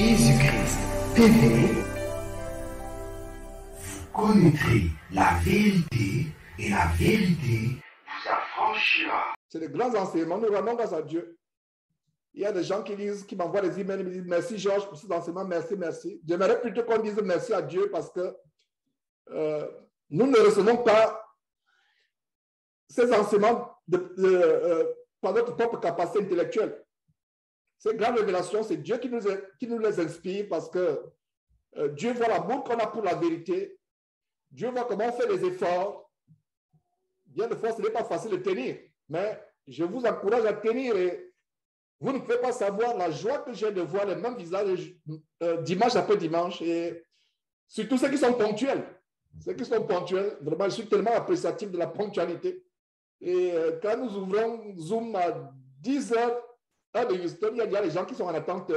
Jésus-Christ TV, vous connaîtrez la vérité et la vérité vous affranchira. C'est des grands enseignements. Nous rendons grâce à Dieu. Il y a des gens qui m'envoient des emails et me disent merci Georges pour ces enseignements, merci, merci. J'aimerais plutôt qu'on dise merci à Dieu parce que nous ne recevons pas ces enseignements par notre propre capacité intellectuelle. Ces grandes révélations, c'est Dieu qui nous les inspire parce que Dieu voit l'amour qu'on a pour la vérité. Dieu voit comment on fait les efforts. Bien de fois, ce n'est pas facile de tenir, mais je vous encourage à tenir et vous ne pouvez pas savoir la joie que j'ai de voir les mêmes visages dimanche après dimanche et surtout ceux qui sont ponctuels. Ceux qui sont ponctuels, vraiment, je suis tellement appréciatif de la ponctualité. Et quand nous ouvrons Zoom à 10 heures, de Houston, il y a des gens qui sont en attente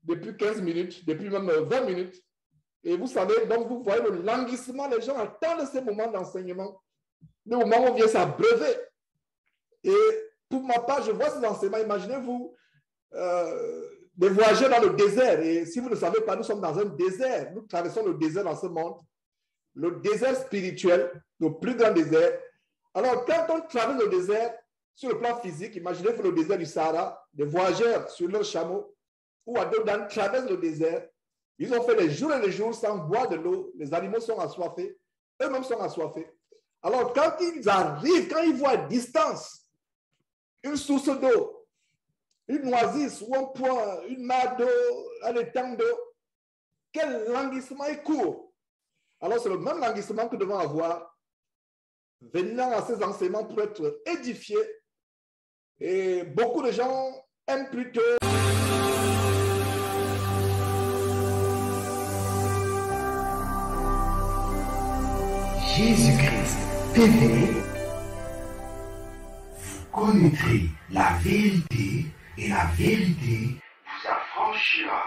depuis 15 minutes, depuis même 20 minutes. Et vous savez, donc vous voyez le languissement, les gens attendent ces moments d'enseignement. Le moment où on vient s'abreuver. Et pour ma part, je vois ces enseignements. Imaginez-vous des voyageurs dans le désert. Et si vous ne savez pas, nous sommes dans un désert. Nous traversons le désert dans ce monde. Le désert spirituel, le plus grand désert. Alors, quand on traverse le désert, sur le plan physique, imaginez-vous le désert du Sahara, des voyageurs sur leurs chameaux ou à dos d'âne traversent le désert. Ils ont fait des jours et des jours sans boire de l'eau. Les animaux sont assoiffés. Eux-mêmes sont assoiffés. Alors, quand ils arrivent, quand ils voient à distance une source d'eau, une oasis ou un point, une mare d'eau, un étang d'eau, quel languissement est court. Alors, c'est le même languissement que nous devons avoir venant à ces enseignements pour être édifiés. Et beaucoup de gens aiment plutôt Jésus-Christ TV, vous connaîtrez la vérité et la vérité vous affranchira.